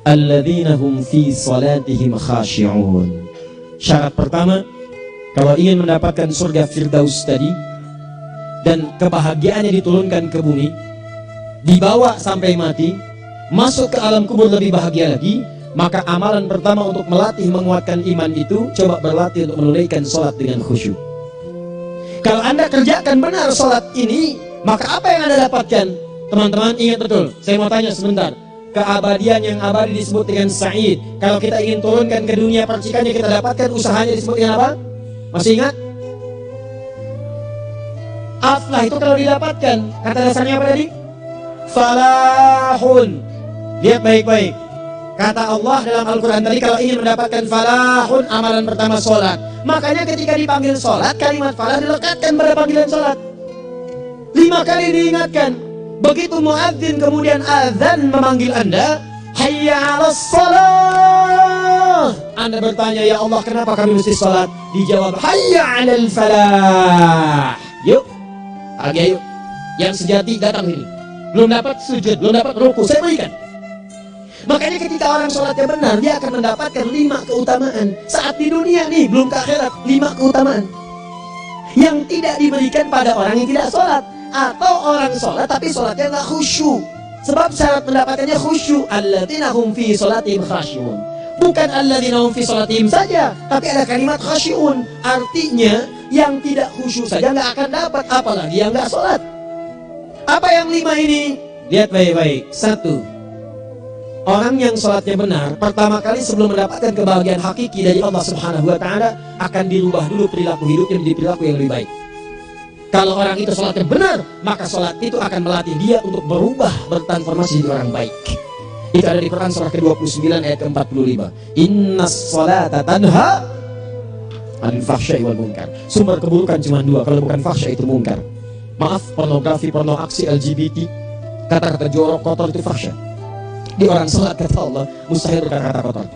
alladzina hum fi salatihim khashi'un. Syarat pertama, kalau ingin mendapatkan surga Firdaus tadi dan kebahagiaannya diturunkan ke bumi, dibawa sampai mati, masuk ke alam kubur lebih bahagia lagi, maka amalan pertama untuk melatih menguatkan iman itu, coba berlatih untuk menunaikan sholat dengan khusyuk. Kalau Anda kerjakan benar sholat ini, maka apa yang Anda dapatkan? Teman-teman ingat betul, saya mau tanya sebentar. Keabadian yang abadi disebut dengan sa'id. Kalau kita ingin turunkan ke dunia percikannya kita dapatkan, usahanya disebut dengan apa? Masih ingat? Aflah itu kalau didapatkan, kata dasarnya apa tadi? Falahun. Lihat baik-baik. Kata Allah dalam Al-Quran tadi, kalau ingin mendapatkan falahun, amalan pertama sholat. Makanya ketika dipanggil sholat, kalimat falah dilekatkan pada panggilan sholat. 5 kali diingatkan. Begitu muadzin kemudian azan memanggil Anda, hayya 'alas shalah. Anda bertanya, ya Allah kenapa kami mesti sholat? Dijawab, hayya 'alal falah. Yuk, ayo, yang sejati datang ini. Belum dapat sujud, belum dapat ruku, saya berikan. Makanya ketika orang sholatnya benar, dia akan mendapatkan 5 keutamaan. Saat di dunia nih, belum ke akhirat, 5 keutamaan yang tidak diberikan pada orang yang tidak sholat. Atau orang sholat tapi sholatnya nggak khusyuk. Sebab syarat mendapatkannya khusyuk. Alladzina hum fi sholatihim khasyi'un. Bukan alladzina hum fi sholatihim saja, tapi ada kalimat khasyi'un. Artinya yang tidak khusyuk saja nggak akan dapat, apalagi yang nggak sholat. Apa yang 5 ini? Lihat baik-baik. 1. Orang yang sholatnya benar, pertama kali sebelum mendapatkan kebahagiaan hakiki dari Allah Subhanahu wa Ta'ala, akan dirubah dulu perilaku hidupnya menjadi perilaku yang lebih baik. Kalau orang itu sholatnya benar, maka sholat itu akan melatih dia untuk berubah, bertransformasi jadi orang baik. Itu ada di Quran surah ke-29 ayat ke-45. Innas sholata tanha 'anil fahsya'i wal munkar. Sumber keburukan cuma 2, kalau bukan fahsya itu munkar. Maaf, pornografi, porno aksi, LGBT, kata-kata jorok, kotor itu fahsya. Di orang sholat kata Allah, mustahil berkata-kata kotor.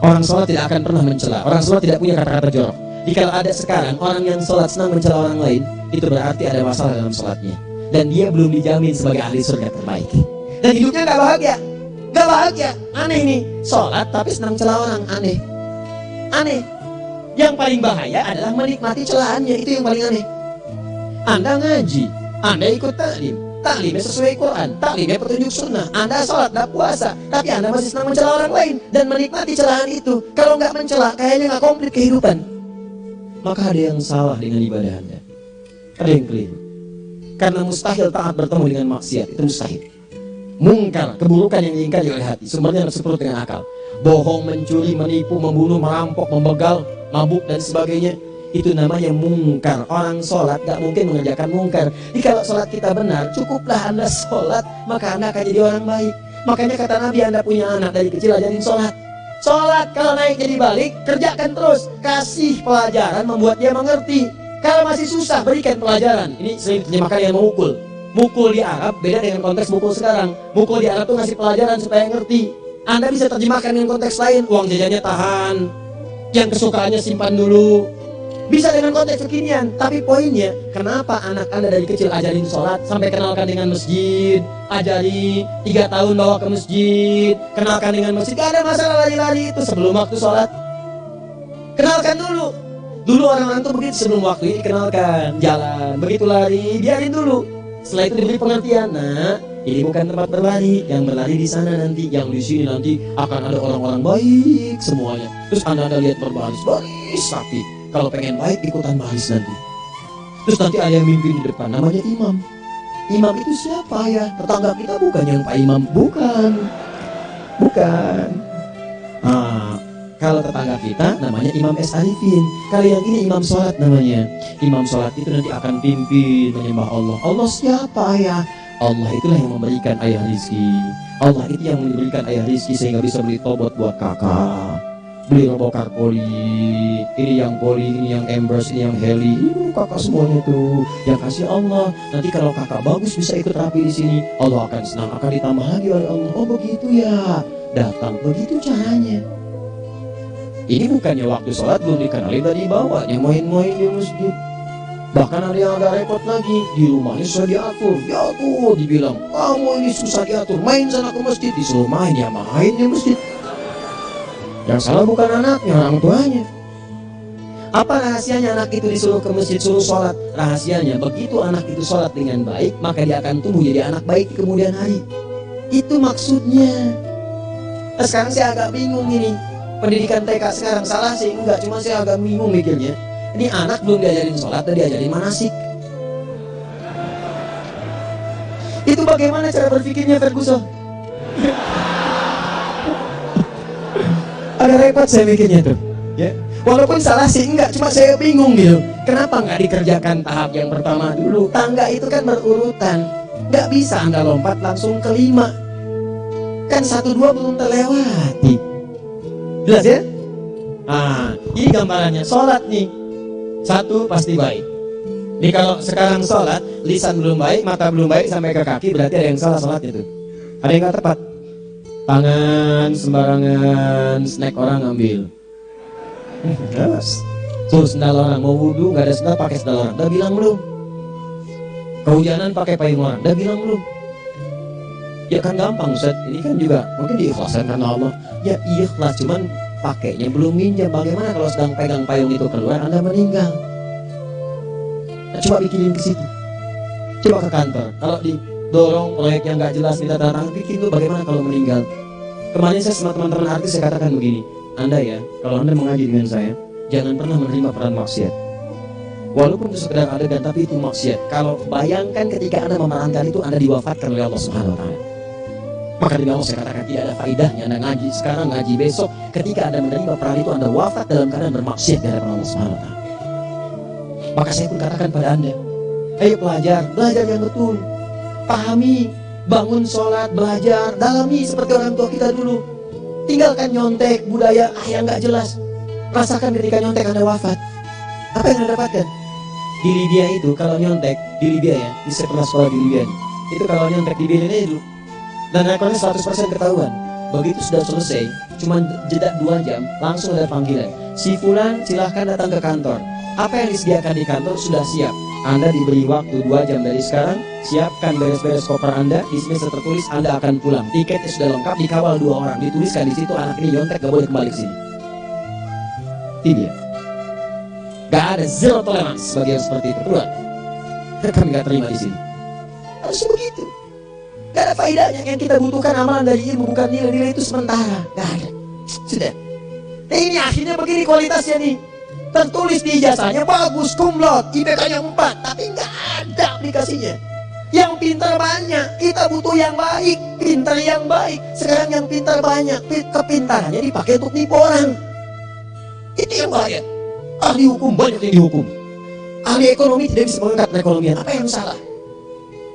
Orang sholat tidak akan pernah mencela. Orang sholat tidak punya kata-kata jorok. Jika ada sekarang orang yang sholat senang mencela orang lain, itu berarti ada masalah dalam sholatnya. Dan dia belum dijamin sebagai ahli surga terbaik. Dan hidupnya gak bahagia. Gak bahagia. Aneh nih. Sholat tapi senang celah orang. Aneh. Aneh. Yang paling bahaya adalah menikmati celahannya. Itu yang paling aneh. Anda ngaji, Anda ikut taklim, taklimnya sesuai Quran, taklimnya petunjuk sunnah. Anda sholat, Anda puasa, tapi Anda masih senang mencela orang lain dan menikmati celahan itu. Kalau nggak mencela, kayaknya nggak komplit kehidupan. Maka ada yang salah dengan ibadah Anda. Ada yang keliru. Karena mustahil taat bertemu dengan maksiat, itu mustahil. Mungkar, keburukan yang diingkari oleh hati, sumbernya seperti dengan akal. Bohong, mencuri, menipu, membunuh, merampok, membegal, mabuk dan sebagainya, itu namanya mungkar. Orang sholat gak mungkin mengerjakan mungkar. Jadi kalau sholat kita benar, cukuplah Anda sholat, maka Anda akan jadi orang baik. Makanya kata Nabi, Anda punya anak dari kecil ajarin sholat. Sholat kalau naik jadi balik, kerjakan terus. Kasih pelajaran membuat dia mengerti. Kalau masih susah, berikan pelajaran. Ini sering terjemahkan yang memukul. Mukul di Arab beda dengan konteks mukul sekarang. Mukul di Arab tuh ngasih pelajaran supaya ngerti. Anda bisa terjemahkan dengan konteks lain. Uang jajannya tahan, yang kesukaannya simpan dulu. Bisa dengan konteks kekinian. Tapi poinnya, kenapa anak Anda dari kecil ajarin sholat, sampai kenalkan dengan masjid, ajari 3 tahun bawa ke masjid, kenalkan dengan masjid. Gak ada masalah lari-lari itu sebelum waktu sholat. Kenalkan dulu. Dulu orang-orang tuh begitu, sebelum waktu ini kenalkan jalan, begitu lari, biarin dulu. Setelah itu diberi pengertian. Nah, ini bukan tempat berlari, yang berlari di sana nanti, yang di sini nanti akan ada orang-orang baik semuanya. Terus Anda lihat berbaris, baris rapi. Kalau pengen baik ikutan baris nanti. Terus nanti ada yang mimpin di depan, namanya imam. Imam itu siapa ya? Tetangga kita bukan yang Pak Imam, bukan. Nah, kalau tetangga kita namanya Imam S. Arifin. Kalau yang ini imam sholat namanya. Imam sholat itu nanti akan pimpin menyembah Allah. Allah siapa ya? Allah itulah yang memberikan ayah rizki. Allah itu yang memberikan ayah rizki sehingga bisa beli tobot buat kakak, beli robokar poli, ini yang poli, ini yang embers, ini yang heli. Ini kakak semuanya tuh yang kasih Allah. Nanti kalau kakak bagus bisa ikut rapi di sini, Allah akan senang, akan ditambah lagi oleh Allah. Oh begitu ya, datang begitu caranya. Ini bukannya waktu sholat belum dikenalin tadi bawahnya main-main di masjid. Bahkan ada yang agak repot lagi, di rumahnya susah diatur. Ya tuh dibilang, kamu ini susah diatur, main sana ke masjid. Disuruh main, ya main di masjid. Yang salah bukan anaknya, orang tuanya. Apa rahasianya anak itu disuruh ke masjid, suruh sholat? Rahasianya, begitu anak itu sholat dengan baik, maka dia akan tumbuh jadi anak baik di kemudian hari. Itu maksudnya. Nah, sekarang saya agak bingung ini, pendidikan TK sekarang salah sih? Enggak, cuma saya agak bingung mikirnya. Ini anak belum diajarin sholat dan diajarin manasik. Itu bagaimana cara berpikirnya Ferguson? Agak repot saya mikirnya tuh, ya. Walaupun salah sih enggak, cuma saya bingung gitu. Kenapa nggak dikerjakan tahap yang pertama dulu? Tangga itu kan berurutan, nggak bisa Anda lompat langsung ke 5. Kan 1, 2 belum terlewati. Jelas ya? Nah, ini gambarannya sholat nih. 1 pasti baik. Nih kalau sekarang sholat, lisan belum baik, mata belum baik sampai ke kaki, berarti ada yang salah sholatnya tuh. Ada yang nggak tepat. Tangan sembarangan, snack orang ambil. Terus sendal orang, mau wudhu nggak ada sendal pakai sendal orang. Udah bilang belum? Kehujanan pakai payung orang. Udah bilang belum? Ya kan gampang Ustaz. Ini kan juga mungkin diikhlaskan karena Allah. Ya ikhlas, cuman pakainya belum minjam. Bagaimana kalau sedang pegang payung itu keluar Anda meninggal? Nah, coba bikinin ke situ. Coba ke kantor. Kalau didorong proyek yang nggak jelas minta tanda tangan, bikin tuh bagaimana kalau meninggal. Kemarin saya sama teman-teman artis saya katakan begini, Anda ya, kalau Anda mengaji dengan saya, jangan pernah menerima peran maksiat. Walaupun itu sekedar adegan, tapi itu maksiat. Kalau bayangkan ketika Anda memerankan itu, Anda diwafatkan oleh Allah Subhanahu Wa Taala. Maka demi Allah saya katakan tidak ada faedahnya Anda ngaji sekarang, ngaji besok. Ketika Anda menerima peran itu, Anda wafat dalam keadaan bermaksiat di hadapan Allah Subhanahu Wa Taala. Maka saya pun katakan pada Anda, ayo belajar yang betul, pahami, bangun sholat, belajar, dalami seperti orang tua kita dulu. Tinggalkan nyontek, budaya yang nggak jelas. Rasakan ketika nyontek Anda wafat. Apa yang Anda dapatkan? Di Libya itu kalau nyontek, di Libya ya, di saya pernah sekolah di Libya. Itu kalau nyontek di Libya itu, dan rekornya 100% ketahuan. Begitu sudah selesai, cuma jeda 2 jam, langsung ada panggilan. Si Fulan silahkan datang ke kantor. Apa yang disediakan di kantor sudah siap. Anda diberi waktu 2 jam dari sekarang. Siapkan beres-beres koper Anda. Di sini tertulis Anda akan pulang. Tiketnya sudah lengkap, dikawal 2 orang. Dituliskan di situ anak ini nyontek gak boleh kembali ke sini. Tidak. Gak ada zero tolerance bagi yang seperti itu. Keluar. Kami gak terima di sini. Harus begitu. Gak ada faedahnya. Yang kita butuhkan amalan dari ilmu, bukan nilai-nilai itu sementara. Gak ada. Sudah. Nah ini akhirnya begini kualitasnya nih. Tertulis di ijazahnya bagus, cum laude, IPK-nya 4, tapi nggak ada aplikasinya. Yang pintar banyak, kita butuh yang baik, pintar yang baik. Sekarang yang pintar banyak, kepintarannya dipakai untuk nipu orang. Itu yang bahaya. Ahli hukum banyak yang dihukum. Ahli ekonomi tidak bisa mengangkat perekonomian. Apa yang salah?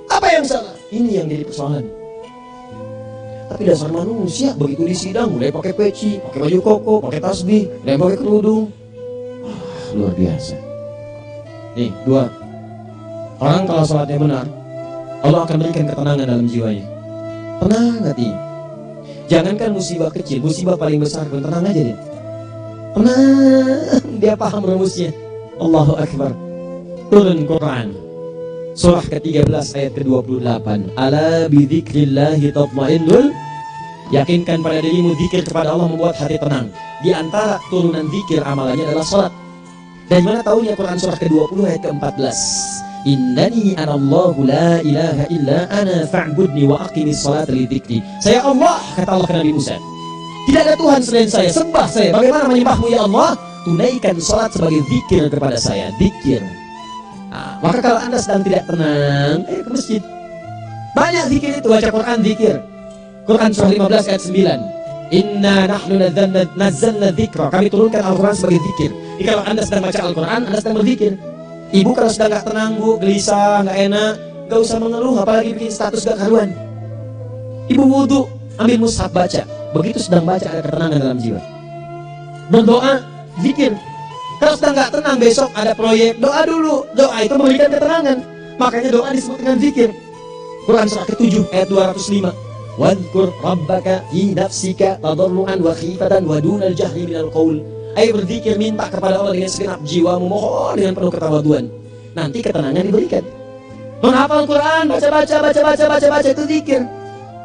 Apa yang salah? Ini yang jadi persoalan. Tapi dasar manusia begitu di sidang mulai pakai peci, pakai baju koko, pakai tasbih, dan pakai kerudung. Luar biasa. Nih, 2. Orang kalau sholatnya benar, Allah akan berikan ketenangan dalam jiwanya. Tenang hati. Jangankan musibah kecil, musibah paling besar pun tenang aja dia. Tenang, dia paham rumusnya. Allahu Akbar. Turun Quran. Surah ke-13 ayat ke-28. Ala bidzikrillahi tatma'innul. Yakinkan pada dirimu zikir kepada Allah membuat hati tenang. Di antara turunan zikir amalannya adalah sholat. Dan mana tahunya Quran surah ke-20 ayat ke-14. Innani anallahu la ilaha illa ana fa'budni wa aqimis salata li dzikri. Saya Allah, kata Allah ke Nabi Musa. Tidak ada Tuhan selain saya, sembah saya. Bagaimana menyembahmu ya Allah? Tunaikan salat sebagai zikir kepada saya, zikir. Nah, maka kalau Anda sedang tidak tenang, ayo ke masjid. Banyak zikir itu, baca Quran zikir. Quran surah 15 ayat 9. Inna nahnu nazzalna dzikra. Kami turunkan Al-Quran sebagai zikir. Jadi kalau Anda sedang baca Al-Quran, Anda sedang berzikir. Ibu kalau sedang gak tenang, Bu, gelisah, gak enak, gak usah mengeluh, apalagi bikin status gak karuan. Ibu wudhu, ambil mushaf baca. Begitu sedang baca ada ketenangan dalam jiwa. Berdoa, zikir. Kalau sedang gak tenang, besok ada proyek, doa dulu. Doa itu memberikan ketenangan. Makanya doa disebut dengan zikir. Quran surah ke-7 ayat 205. Wadhkur rabbaka fi nafsika tadarruan wa khifatan wa dunal jahri minal qaul. Ayo berzikir, minta kepada Allah dengan segenap jiwamu, mohon dengan penuh ketawaduan. nanti ketenangan diberikan. Menghafal Quran, baca itu zikir.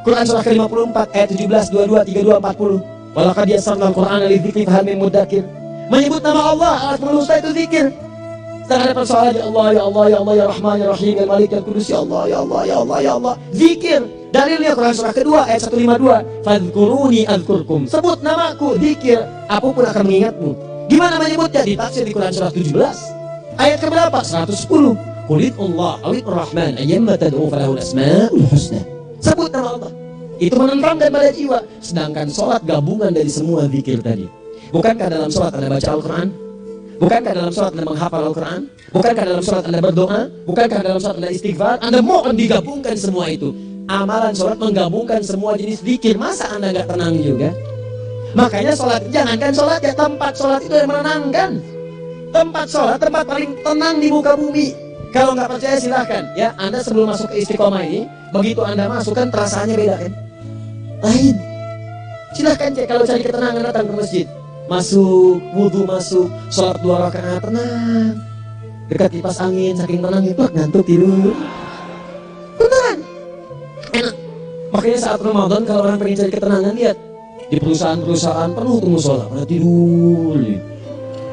Quran surah ke-54 ayat 17, 22, 32, 40. Walaqad yassarnal Qur'ana lidzikri fahal min mudzakir. Menyebut nama Allah alat menusta itu zikir. Setelah ada persoalan, ya Allah, ya Allah, ya Allah, ya Rahman, ya Rahim, ya Malik, ya Kudus, ya Allah, ya Allah, ya Allah, ya Allah. Zikir. Dalilnya Quran surah kedua ayat 152. Fadhkuruni adzkurkum. Sebut namaku, zikir, apapun akan mengingatmu. Gimana menyebutnya? Ditafsir di Quran surah 17 ayat keberapa? 110. Qul Allah awir Rahman ayyamma tad'u falahul asmaul husna. Sebut nama Allah. Itu menenangkan pada jiwa. Sedangkan sholat gabungan dari semua zikir tadi. Bukankah dalam sholat Anda baca Al-Quran? Bukankah dalam sholat Anda menghafal Al-Quran? Bukankah dalam sholat Anda berdoa? Bukankah dalam sholat Anda istighfar? Anda mohon digabungkan semua itu. Amalan sholat menggabungkan semua jenis zikir. Masa Anda nggak tenang juga? Makanya sholat, jangankan sholat ya, tempat sholat itu yang menenangkan. Tempat sholat, tempat paling tenang di muka bumi. Kalau nggak percaya silahkan ya, Anda sebelum masuk ke Istiqomah ini, begitu Anda masuk kan perasaannya beda kan? Lain. Silahkan cek, kalau cari ketenangan datang ke masjid. Masuk, wudhu masuk, sholat 2 rakaat tenang. Dekat kipas angin, saking tenangnya, ngantuk tidur. Tenang. Enak. Makanya saat Ramadan kalau orang pengen cari ketenangan, lihat di perusahaan-perusahaan penuh tuh musola, pada tidur.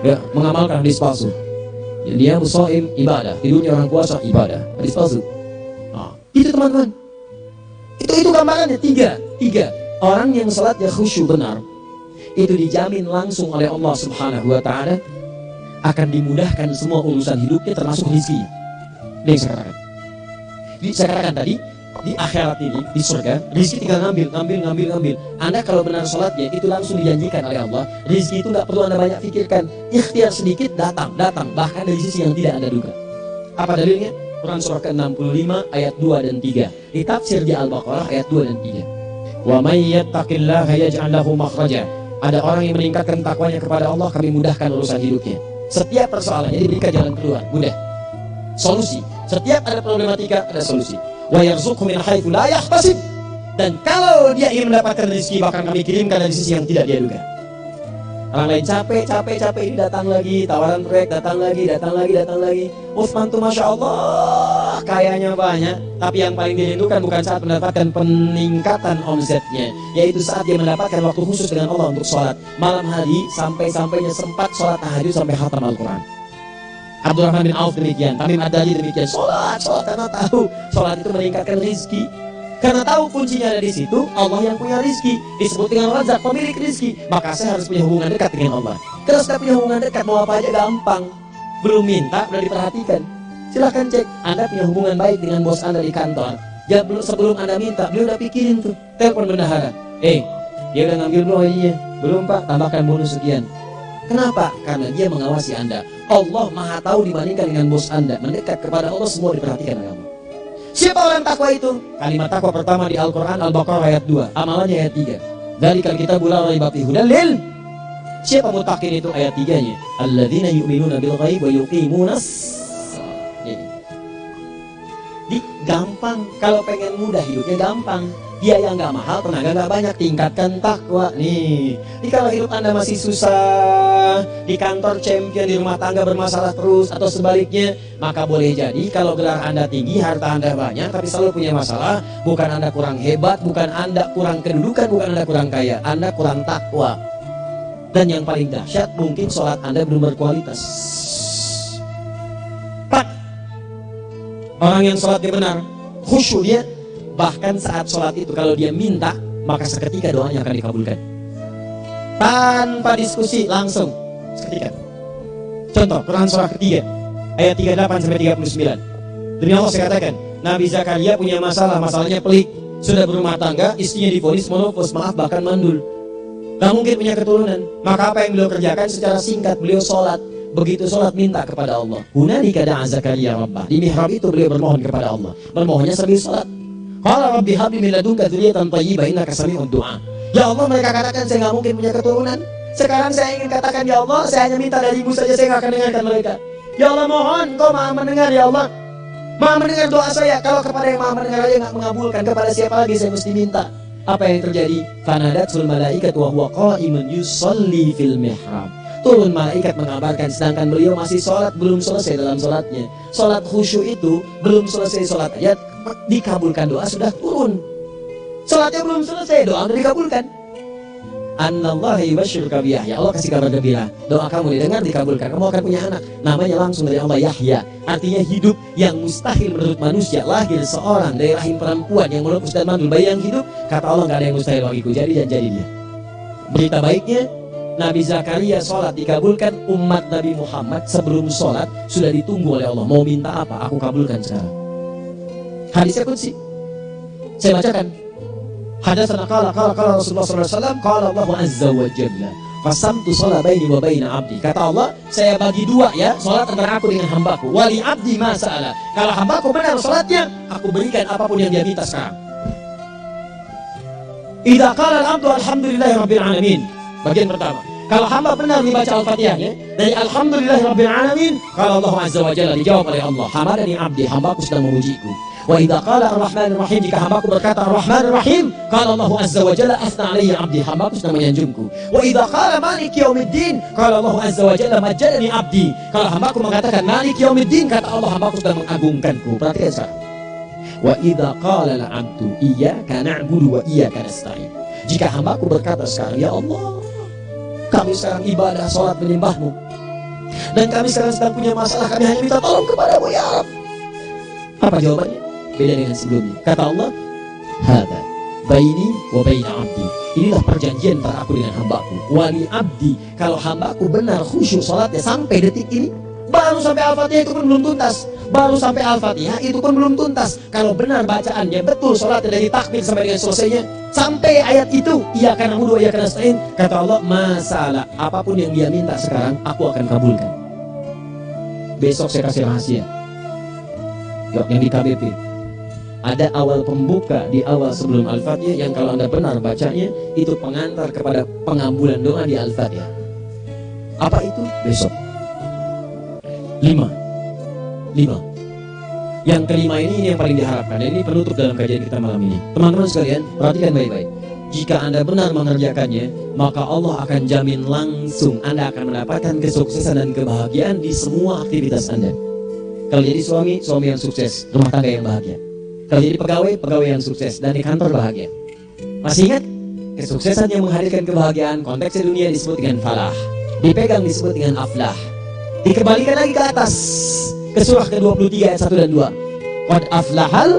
Ya, mengamalkan hadis palsu. Ya, dia musoim ibadah, tidurnya orang puasa ibadah, hadis palsu. Nah, itu teman-teman. Itu gambarannya tiga. Orang yang salatnya khusyuk benar, itu dijamin langsung oleh Allah Subhanahu wa taala akan dimudahkan semua urusan hidupnya termasuk rezeki. Ini yang saya katakan tadi, di akhirat ini, di surga, rezeki tinggal ngambil. Anda kalau benar sholatnya, itu langsung dijanjikan oleh Allah. Rezeki itu nggak perlu Anda banyak pikirkan. Ikhtiar sedikit, datang. Bahkan dari sisi yang tidak Anda duga. Apa dalilnya? Quran surah ke-65 ayat 2 dan 3. Ditafsir di Al-Baqarah ayat 2 dan 3. Wa may yattaqillaha yaj'al lahu makhraja. Ada orang yang meningkatkan takwanya kepada Allah, kami mudahkan urusan hidupnya. Setiap persoalannya diberikan jalan keluar, mudah. Solusi. Setiap ada problematika, ada solusi. Wa yarzuqhu min haitsu la yahtasib. Dan kalau dia ingin mendapatkan rezeki, bahkan kami kirimkan dari sisi yang tidak dia duga. Orang lain capek ini datang lagi, tawaran proyek datang lagi. Utsman tuh Masya Allah kayanya banyak, tapi yang paling dirindukan bukan saat mendapatkan peningkatan omsetnya, yaitu saat dia mendapatkan waktu khusus dengan Allah untuk sholat malam hari, sampai-sampainya sempat sholat tahajud sampai khatam Al-Quran. Abdurrahman bin Auf demikian, Tamim Ad-Dari demikian, sholat karena tahu sholat itu meningkatkan rezeki. Karena tahu kuncinya ada di situ, Allah yang punya rizki, disebut dengan Razak, pemilik rizki. Maka saya harus punya hubungan dekat dengan Allah. Kalau sudah punya hubungan dekat, mau apa aja gampang. Belum minta, udah diperhatikan. Silahkan cek, Anda punya hubungan baik dengan bos Anda di kantor. Ya sebelum Anda minta, beliau udah pikirin tuh, telepon bendahara. Dia udah ngambil proyeknya. Belum Pak, tambahkan bonus sekian. Kenapa? Karena dia mengawasi Anda. Allah Maha tahu dibandingkan dengan bos Anda. Mendekat kepada Allah semua diperhatikan oleh Allah. Siapa orang takwa itu? Kalimat takwa pertama di Al-Quran Al-Baqarah ayat 2, amalannya ayat 3. Dzalikal kitabu la raiba fihi hudal lil. Siapa mutakin itu? Ayat 3-nya. Alladzina yu'minuna bil ghaib wa yuqimunas. Jadi gampang, kalau pengen mudah hidupnya gampang. Biaya nggak mahal, tenaga nggak banyak, tingkatkan takwa nih. Jadi kalau hidup Anda masih susah, di kantor champion, di rumah tangga bermasalah terus, atau sebaliknya, maka boleh jadi kalau gelar Anda tinggi, harta Anda banyak, tapi selalu punya masalah. Bukan Anda kurang hebat, bukan Anda kurang kedudukan, bukan Anda kurang kaya, Anda kurang takwa. Dan yang paling dahsyat, mungkin sholat Anda belum berkualitas. 4. Orang yang sholatnya benar, khusyuk dia. Bahkan saat sholat itu kalau dia minta, maka seketika doanya akan dikabulkan. Tanpa diskusi, langsung seketika. Contoh, Quran surah ketiga ayat 38-39. Demi Allah saya katakan, Nabi Zakaria punya masalahnya pelik. Sudah berumah tangga, istrinya divonis monopos, maaf bahkan mandul. Gak mungkin punya keturunan. Maka apa yang beliau kerjakan secara singkat, beliau sholat. Begitu sholat minta kepada Allah. Hunalika da'a Zakaria rabbah. Di mihrab itu beliau bermohon kepada Allah. Bermohonnya sambil sholat. Qala rabbi habli min ladunka dzurriyyatan thayyibah innaka sami'ud du'a. Ya Allah, mereka katakan saya nggak mungkin punya keturunan. Sekarang saya ingin katakan, ya Allah, saya hanya minta darimu saja, saya nggak akan dengarkan mereka. Ya Allah, mohon Kau Maha mendengar, ya Allah. Maha mendengar doa saya. Kalau kepada yang Maha mendengar aja nggak mengabulkan, kepada siapa lagi saya mesti minta? Apa yang terjadi? Fanadatul malaikatu wa huwa qa'imun yusalli fil mihrab. turun malaikat mengabarkan, sedangkan beliau masih sholat, belum selesai dalam sholatnya. Sholat khusyuk itu belum selesai sholat aja dikabulkan, doa sudah turun. Sholatnya belum selesai, doa sudah dikabulkan. Anallahu yubashshiruka bi Yahya, Allah kasih kabar gembira, doa kamu didengar, dikabulkan, kamu akan punya anak, namanya langsung dari Allah Yahya, artinya hidup yang mustahil menurut manusia. Lahir seorang dari rahim perempuan yang melupus dan mandul, bayi yang hidup, kata Allah nggak ada yang mustahil bagiku, jadi dan jadi dia. Berita baiknya, Nabi Zakaria sholat dikabulkan, umat Nabi Muhammad sebelum sholat sudah ditunggu oleh Allah, mau minta apa, aku kabulkan sekarang. Hadisnya qudsi, saya bacakan. Hadatsana qala Rasulullah sallallahu alaihi wasallam, qala Allah azza wa jalla, qasamtu shalah baini wa baina abdi. Kata Allah, saya bagi dua ya, salat antara aku dengan hambaku. Wali abdi ma sa'ala. Kalau hambaku benar salatnya, aku berikan apapun yang dia minta sekarang. Idza qala al-abdu alhamdulillahi rabbil alamin. Bagian pertama, kalau hamba benar membaca Al-Fatihahnya dari alhamdulillahi rabbil alamin, kalau Allah azza wa jalla dijawab oleh Allah, hamadani abdi, hambaku sedang memujiku. Wa idza qala ar-rahmanir rahim, jika hambaku berkata ar-rahmanir rahim, qala Allah azza wa jalla asna alayya abdi, hambaku sedang menyanjungku. Wa idza qala maliki yaumiddin, qala Allah azza wa jalla majjadani abdi, kalau hambaku mengatakan maliki yaumiddin, kata Allah hambaku sedang mengagungkanku. Perhatikan sekarang. Wa idza qala al-'abdu iyyaka na'budu wa iyyaka nasta'in, jika hambaku berkata sekarang, ya Allah, kami sekarang ibadah salat menyembahmu, dan kami sekarang sedang punya masalah, kami hanya minta tolong kepadamu ya Rabb. Apa jawabannya? Beda dengan sebelumnya. Kata Allah, hada baini wa baina abdi, inilah perjanjian antara aku dengan hambaku. Wali abdi, kalau hambaku benar khusyuk salatnya sampai detik ini, baru sampai Al-Fatihah itu pun belum tuntas, baru sampai Al-Fatihah itu pun belum tuntas. Kalau benar bacaannya betul, salatnya dari takbir sampai dengan selesainya, sampai ayat itu, iyyaka na'budu wa iyyaka nasta'in, kata Allah, masalah apapun yang dia minta sekarang, aku akan kabulkan. Besok saya kasih rahasia yang di KBP. Ada awal pembuka di awal sebelum Al-Fatihah yang kalau Anda benar bacanya, itu pengantar kepada pengambulan doa di Al-Fatihah. Apa itu? Besok. 5. Yang kelima ini yang paling diharapkan, dan ini penutup dalam kajian kita malam ini. Teman-teman sekalian, perhatikan baik-baik. Jika Anda benar mengerjakannya, maka Allah akan jamin langsung Anda akan mendapatkan kesuksesan dan kebahagiaan di semua aktivitas Anda. Kalau jadi suami yang sukses, rumah tangga yang bahagia. Kalau jadi pegawai yang sukses, dan di kantor bahagia. Masih ingat? Kesuksesan yang menghadirkan kebahagiaan, konteksnya dunia disebut dengan falah, dipegang disebut dengan aflah. Dikembalikan lagi ke atas, ke surah ke-23 ayat 1 dan 2. Qad aflahal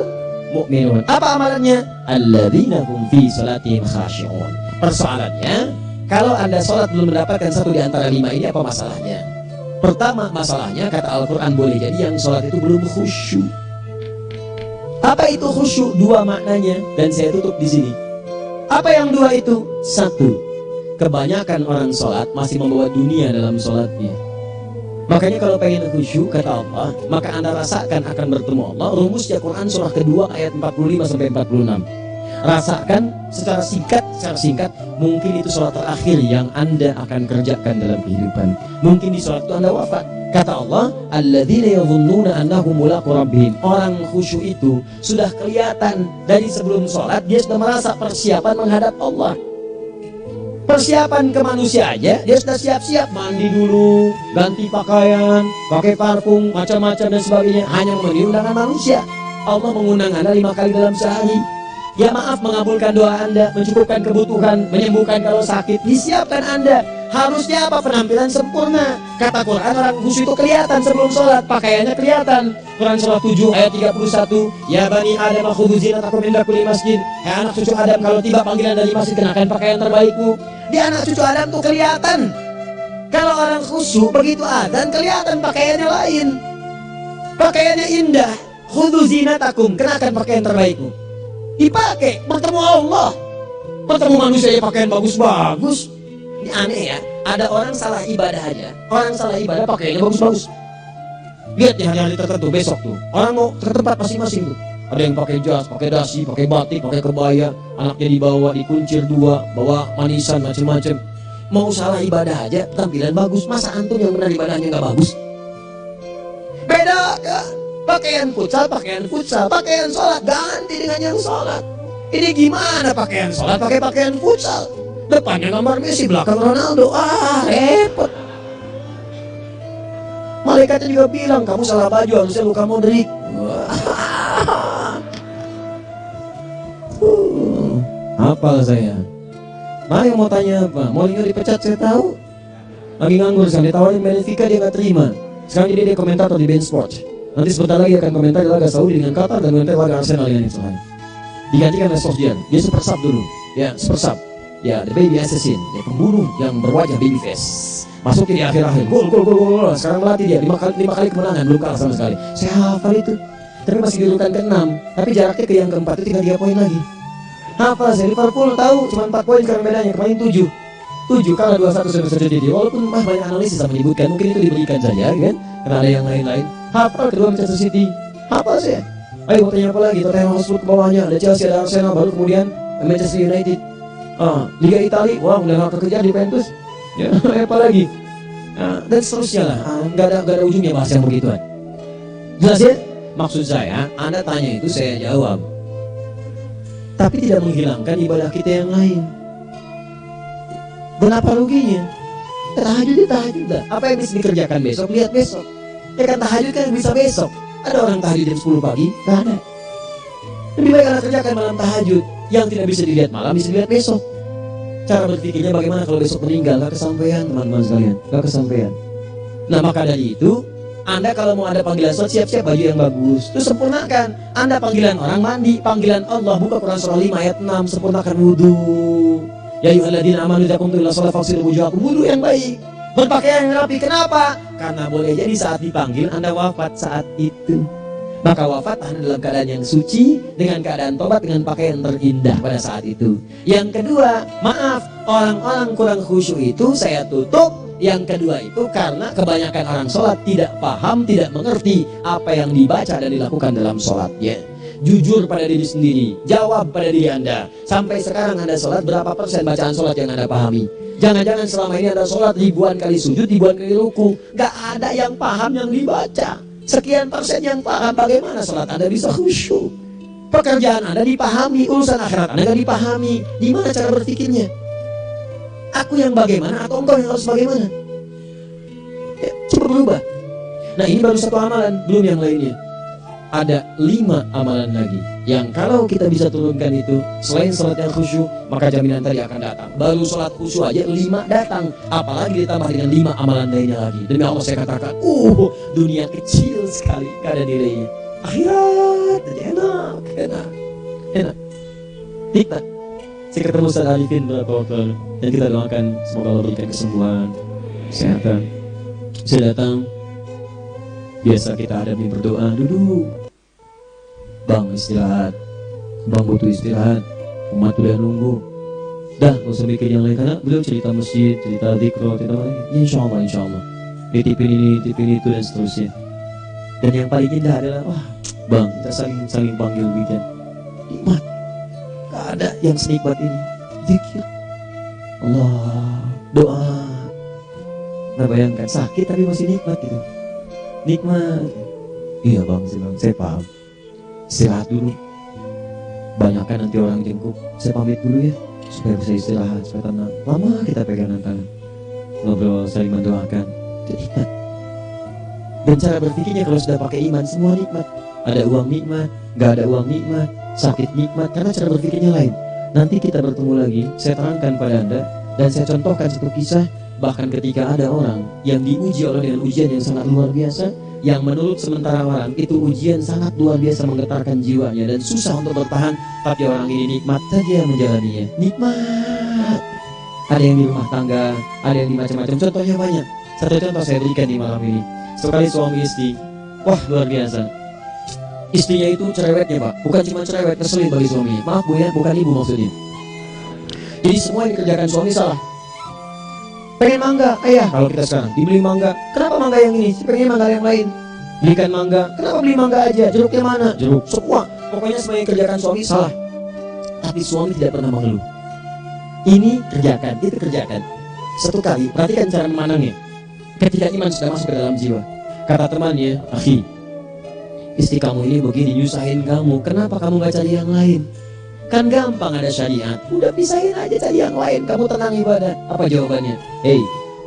mu'minun. Apa amalannya? Alladzina hum fi salatihim khashi'un. Persoalannya, kalau Anda salat belum mendapatkan satu di antara 5 ini, apa masalahnya? Pertama, masalahnya kata Al-Quran boleh jadi yang salat itu belum khusyuk. Apa itu khusyuk? 2 maknanya, dan saya tutup di sini. Apa yang 2 itu? 1, kebanyakan orang salat masih membawa dunia dalam salatnya. Makanya kalau pengen khusyuk, kata Allah, maka Anda rasakan akan bertemu Allah. Rumusnya Quran surah kedua ayat 45 sampai 46. Rasakan secara singkat, mungkin itu sholat terakhir yang Anda akan kerjakan dalam kehidupan. Mungkin di sholat itu Anda wafat. Kata Allah, alladzina yadhunnuna annahum mulaqu rabbihim. Orang khusyuk itu sudah kelihatan dari sebelum sholat, dia sudah merasa persiapan menghadap Allah. Persiapan ke manusia aja, dia sudah siap-siap, mandi dulu, ganti pakaian, pakai parfum, macam-macam dan sebagainya, hanya memenuhi undangan manusia. Allah mengundang Anda 5 kali dalam sehari. Ya maaf, mengabulkan doa Anda, mencukupkan kebutuhan, menyembuhkan kalau sakit, disiapkan Anda. Harusnya apa? Penampilan sempurna. Kata Quran, orang khusyuk itu kelihatan sebelum sholat, pakaiannya kelihatan. Quran surah 7 ayat 31, ya bani Adam khudhu zinatakum inda kulli masjid. Ya anak cucu Adam, kalau tiba panggilan dari masjid, kenakan pakaian terbaikmu. Di anak cucu Adam tuh kelihatan. Kalau orang khusyuk begitu adzan, kelihatan pakaiannya lain. Pakaiannya indah. Khudhu zinatakum, kenakan pakaian terbaikmu. Dipakai, bertemu Allah. Bertemu manusia ya pakaian bagus-bagus. Ini aneh ya, ada orang salah ibadah aja. Orang salah ibadah pakaiannya bagus-bagus. Lihat di hari-hari tertentu, besok tuh orang mau ke tempat masing-masing tuh. Ada yang pakai jas, pakai dasi, pakai batik, pakai kebaya, anaknya dibawa, dikuncir 2, bawa manisan macam-macam. Mau salah ibadah aja, tampilan bagus. Masa antum yang benar ibadahnya nggak bagus? Beda kan? Pakaian futsal, pakaian sholat ganti dengan yang sholat. Ini gimana pakaian sholat pakai pakaian futsal? Depannya gambar Messi, belakang Ronaldo. Repot. Malaikatnya juga bilang, kamu salah baju, harusnya Luka Modric. Hafal saya. Mana yang mau tanya apa? Mourinho dipecat saya tahu. Lagi nganggur sekarang, ditawarin Benfica dia gak terima. Sekarang jadi dia komentator di beIN Sports. Nanti sebentar lagi akan komentar di laga Saudi dengan Qatar dan komentar laga Arsenal dengan Israel. Digantikan oleh Solskjaer. Dia super sub dulu. Ya, super sub. Ya, the baby assassin, ya, pembunuh yang berwajah baby face. Masukin di akhir-akhir, gol. Sekarang melatih dia 5 kali kemenangan, belum kalah sama sekali. Saya hafal itu. Tapi masih di urutan ke-6. Tapi jaraknya ke yang ke-4 itu tinggal 3 poin lagi. Hafal saya, Liverpool tahu cuma 4 poin sekarang bedanya, kemarin 7 kalah 2-1 sama Manchester City. Walaupun banyak analisis yang menyebutkan mungkin itu diberikan saja kan, karena ada yang lain-lain. Hafal kedua Manchester City. Hafal saya. Ayo mau tanya apa lagi? Tottenham Hotspur ke bawahnya, ada Chelsea, ada Arsenal, baru kemudian Manchester United. Liga Italia, wah udah gak kekejar di Juventus. Ya, apa lagi? Dan seterusnya lah. Gak ada ujungnya bahas yang begituan. Jelas ya? Maksud saya, Anda tanya itu saya jawab. Tapi tidak menghilangkan ibadah kita yang lain. Dan apa ruginya? Tahajud dah. Apa yang bisa dikerjakan besok, lihat besok. Ya kan tahajud kan bisa besok. Ada orang tahajud jam 10 pagi? Gak ada. Lebih baik Anda kerjakan malam tahajud. Yang tidak bisa dilihat malam, bisa dilihat besok. Cara berpikirnya bagaimana kalau besok meninggal? Gak kesampaian teman-teman sekalian. Gak kesampaian. Nah maka dari itu, Anda kalau mau ada panggilan sholat, siap-siap baju yang bagus. Terus sempurnakan. Anda panggilan orang mandi, panggilan Allah. Buka Quran surah 5 ayat 6. Sempurnakan wudhu. Ya ayyuhalladzina amanu idza qumtum ila sholati faghsilu wujuhakum. Wudhu yang baik, berpakaian yang rapi. Kenapa? Karena boleh jadi saat dipanggil Anda wafat saat itu. Maka wafat Anda dalam keadaan yang suci, dengan keadaan tobat, dengan pakaian terindah pada saat itu. Yang kedua, maaf, orang-orang kurang khusyuk itu saya tutup. Yang kedua itu karena kebanyakan orang sholat tidak paham, tidak mengerti apa yang dibaca dan dilakukan dalam sholatnya. Jujur pada diri sendiri, jawab pada diri Anda. Sampai sekarang Anda sholat, berapa persen bacaan sholat yang Anda pahami? Jangan-jangan selama ini Anda sholat ribuan kali sujud, ribuan kali ruku, gak ada yang paham yang dibaca. Sekian persen yang paham. Bagaimana sholat Anda bisa khusyuk? Pekerjaan Anda dipahami, urusan akhirat Anda gak dipahami. Di mana cara berpikirnya? Aku yang bagaimana atau engkau yang harus bagaimana? Ya, coba berubah. Nah ini baru satu amalan, belum yang lainnya. Ada 5 amalan lagi yang kalau kita bisa turunkan itu, selain sholat yang khusyuk, maka jaminan tadi akan datang. Baru sholat khusyuk aja 5 datang, apalagi ditambah dengan 5 amalan lainnya lagi. Demi Allah saya katakan, dunia kecil sekali, gak ada nilainya. Akhirat enak. Nikmat. Saya ketemu Ustaz Arifin beberapa waktu lalu, dan kita doakan semoga Allah berikan kesembuhan, kesehatan. Saya datang, biasa kita ada berdoa, duduk. Bang istirahat, bang butuh istirahat, umat udah nunggu. Dah, gak usah mikir yang lain, karena beliau cerita masjid, cerita dzikr, cerita apa lagi. Insya Allah. Nitipin ini, nitipin itu dan seterusnya. Dan yang paling indah adalah, bang, kita saling panggil weekend. Nikmat. Gak ada yang senikmat ini. Zikir Allah, doa. Nah bayangkan sakit tapi masih nikmat gitu. Nikmat. Iya bang, saya paham. Istirahat dulu. Banyakkan nanti orang jengkuk. Saya pamit dulu ya, supaya bisa istirahat, supaya tenang. Lama kita pegangan tangan, ngobrol, saling mendoakan. Itu nikmat. Dan cara berpikirnya kalau sudah pakai iman, semua nikmat. Ada uang nikmat, gak ada uang nikmat, sakit nikmat, karena cara berpikirnya lain. Nanti kita bertemu lagi, saya terangkan pada Anda, dan saya contohkan satu kisah. Bahkan ketika ada orang yang diuji Allah dengan ujian yang sangat luar biasa, yang menurut sementara orang itu ujian sangat luar biasa menggetarkan jiwanya dan susah untuk bertahan, tapi orang ini nikmat saja menjalaninya. Nikmat. Ada yang di rumah tangga, ada yang di macam-macam. Contohnya banyak. Satu contoh saya berikan di malam ini. Sekali suami istri, wah luar biasa. Istrinya itu cerewetnya pak, bukan cuma cerewet, keselin bagi suami. Maaf bu ya, bukan ibu maksudnya. Jadi semua yang dikerjakan suami salah. Pengen mangga, ayah kalau kita sekarang dibeli mangga, kenapa mangga yang ini? Pengen mangga yang lain. Belikan mangga, kenapa beli mangga aja? Jeruknya mana? Jeruk, semua. Pokoknya semua yang kerjakan suami salah. Tapi suami tidak pernah mengeluh. Ini kerjakan, itu kerjakan. Satu kali, perhatikan cara memandangnya. Ketika iman sudah masuk ke dalam jiwa, kata temannya, akhi, istri kamu ini begini nyusahin kamu, kenapa kamu gak cari yang lain? Kan gampang, ada syariat, udah pisahin aja, cari yang lain, kamu tenang ibadah. Apa jawabannya? Hey,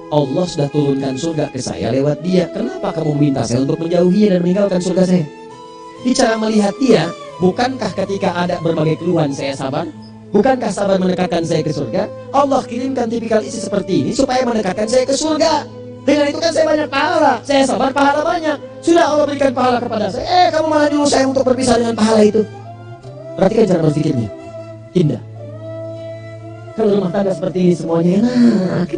Allah sudah turunkan surga ke saya lewat dia. Kenapa kamu minta saya untuk menjauhinya dan meninggalkan surga saya? Di cara melihat dia, bukankah ketika ada berbagai keluhan saya sabar? Bukankah sabar mendekatkan saya ke surga? Allah kirimkan tipikal istri seperti ini supaya mendekatkan saya ke surga. Dengan itu kan saya banyak pahala. Saya sabar, pahala banyak. Sudah Allah berikan pahala kepada saya. Kamu malah nyuruh saya untuk berpisah dengan pahala itu. Perhatikan cara berpikirnya. Indah. Kalau rumah tangga seperti ini semuanya enak.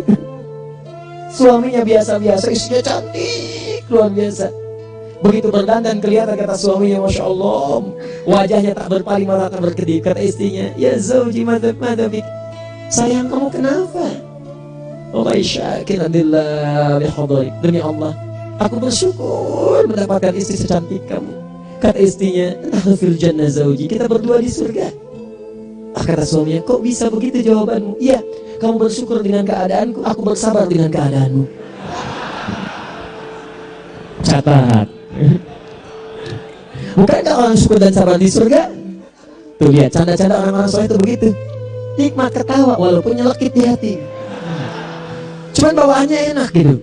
Suaminya biasa-biasa, istrinya cantik, luar biasa. Begitu berdandan kelihatan kata suaminya, Masya Allah, wajahnya tak berpaling malah tak berkedip. Kata istrinya, ya zawji madabik, sayang kamu kenapa? Allah syakiradillah bihadarik. Demi Allah, aku bersyukur mendapatkan istri secantik kamu. Kata istrinya, nahnu fil jannah zawji, kita berdua di surga. Kata suaminya, kok bisa begitu jawabanmu? Iya, kamu bersyukur dengan keadaanku, aku bersabar dengan keadaanmu. Catat. Bukankah orang syukur dan sabar di surga? Tuh lihat, canda-canda orang-orang soleh itu begitu. Nikmat ketawa walaupun nyelekit di hati. Cuman bawaannya enak gitu.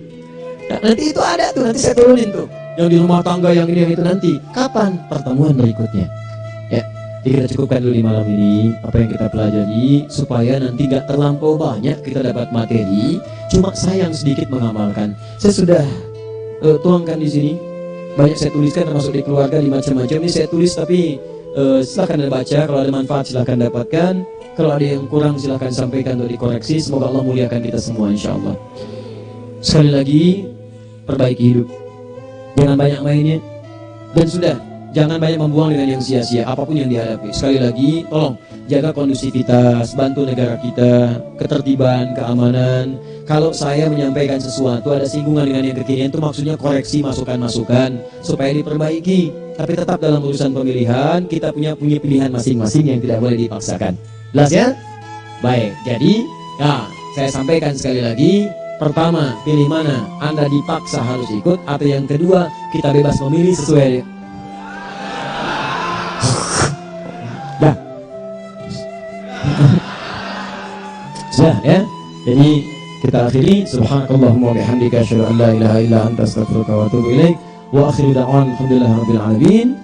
Nah, nanti itu ada tuh, nanti saya turunin tuh. Yang di rumah tangga, yang ini, yang itu nanti. Kapan? Pertemuan berikutnya. Ya. Jadi kita cukupkan dulu di malam ini apa yang kita pelajari supaya nanti gak terlampau banyak kita dapat materi, cuma sayang sedikit mengamalkan. Saya sudah tuangkan di sini, banyak saya tuliskan termasuk di keluarga di macam-macam. Ini saya tulis tapi silakan Anda baca, kalau ada manfaat silakan dapatkan, kalau ada yang kurang silakan sampaikan untuk dikoreksi. Semoga Allah muliakan kita semua insyaallah. Sekali lagi, perbaiki hidup, jangan banyak mainnya, dan sudah jangan banyak membuang dengan yang sia-sia apapun yang dihadapi. Sekali lagi, tolong jaga kondusivitas, bantu negara kita, ketertiban, keamanan. Kalau saya menyampaikan sesuatu ada singgungan dengan yang kekinian, itu maksudnya koreksi masukan-masukan supaya diperbaiki. Tapi tetap dalam urusan pemilihan kita punya pilihan masing-masing yang tidak boleh dipaksakan. Jelas ya? Baik, jadi saya sampaikan sekali lagi. Pertama, pilih mana? Anda dipaksa harus ikut, atau yang kedua, kita bebas memilih sesuai sudah ya. Jadi kita akhiri, subhanakallahumma wa bihamdika asyhadu an la ilaha illa anta astaghfiruka wa atubu ilaik, wa akhiru da'wan alhamdulillahirabbil alamin.